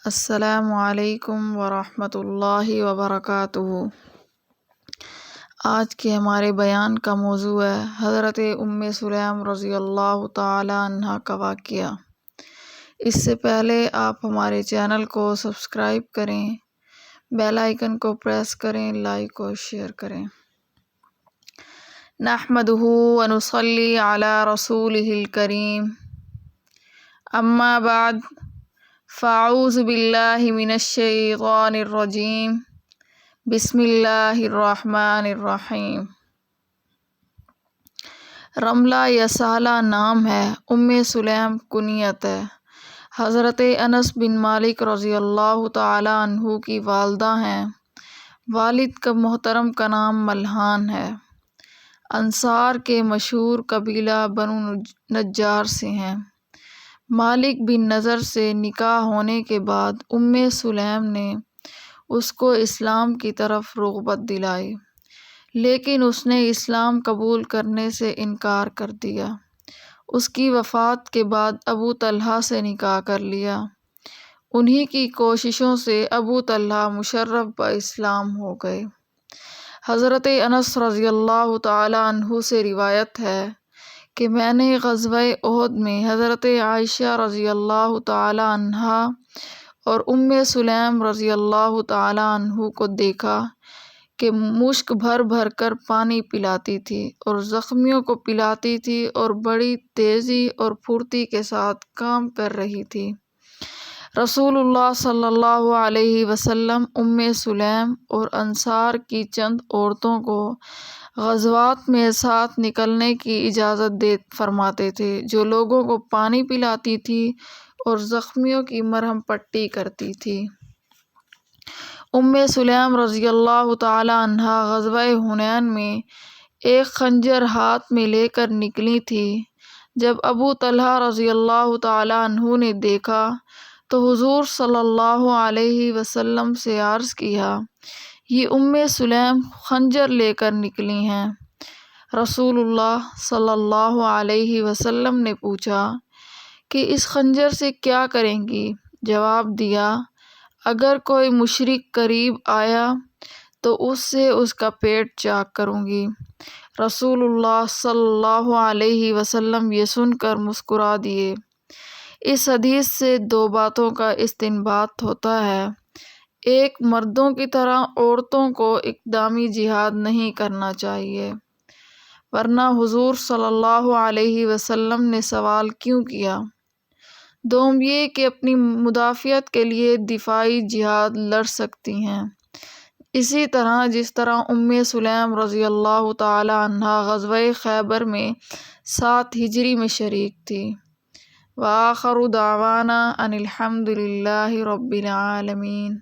السلام علیکم ورحمۃ اللہ وبرکاتہ۔ آج کے ہمارے بیان کا موضوع ہے حضرت سلیم رضی اللہ تعالی عنہ کا واقعہ۔ اس سے پہلے آپ ہمارے چینل کو سبسکرائب کریں، بیل آئیکن کو پریس کریں، لائک اور شیئر کریں۔ نحمدہ ونصلی علی رسولہ الکریم، اما بعد فاعوذ باللہ من الشیطان الرجیم، بسم اللہ الرحمن الرحیم۔ رملہ یا سہلہ نام ہے، سلیم کنیت ہے۔ حضرت انس بن مالک رضی اللہ تعالی عنہ کی والدہ ہیں۔ والد کا محترم کا نام ملہان ہے۔ انصار کے مشہور قبیلہ بنو نجار سے ہیں۔ مالک بن نضر سے نکاح ہونے کے بعد سلیم نے اس کو اسلام کی طرف رغبت دلائی، لیکن اس نے اسلام قبول کرنے سے انکار کر دیا۔ اس کی وفات کے بعد ابو طلحہ سے نکاح کر لیا۔ انہی کی کوششوں سے ابو طلحہ مشرف باسلام ہو گئے۔ حضرت انس رضی اللہ تعالی عنہ سے روایت ہے کہ میں نے غزوہ احد میں حضرت عائشہ رضی اللہ تعالی عنہا اور سلیم رضی اللہ تعالی عنہ کو دیکھا کہ مشک بھر بھر کر پانی پلاتی تھی اور زخمیوں کو پلاتی تھی اور بڑی تیزی اور پھرتی کے ساتھ کام کر رہی تھی۔ رسول اللہ صلی اللہ علیہ وسلم سلیم اور انصار کی چند عورتوں کو غزوات میں ساتھ نکلنے کی اجازت فرماتے تھے، جو لوگوں کو پانی پلاتی تھی اور زخمیوں کی مرہم پٹی کرتی تھی۔ سلیم رضی اللہ تعالی عنہا غزوہ حنین میں ایک خنجر ہاتھ میں لے کر نکلی تھی۔ جب ابو طلحہ رضی اللہ تعالی عنہ نے دیکھا تو حضور صلی اللہ علیہ وسلم سے عرض کیا، یہ سلیم خنجر لے کر نکلی ہیں۔ رسول اللہ صلی اللہ علیہ وسلم نے پوچھا کہ اس خنجر سے کیا کریں گی؟ جواب دیا، اگر کوئی مشرک قریب آیا تو اس سے اس کا پیٹ چاک کروں گی۔ رسول اللہ صلی اللہ علیہ وسلم یہ سن کر مسکرا دیے۔ اس حدیث سے دو باتوں کا استنباط ہوتا ہے: ایک، مردوں کی طرح عورتوں کو اقدامی جہاد نہیں کرنا چاہیے، ورنہ حضور صلی اللہ علیہ وسلم نے سوال کیوں کیا؟ دوم یہ کہ اپنی مدافعت کے لیے دفاعی جہاد لڑ سکتی ہیں، اسی طرح جس طرح سلیم رضی اللہ تعالی عنہا غزوہ خیبر میں 7 ہجری میں شریک تھی۔ وآخر دعوانا ان الحمد للہ رب العالمین۔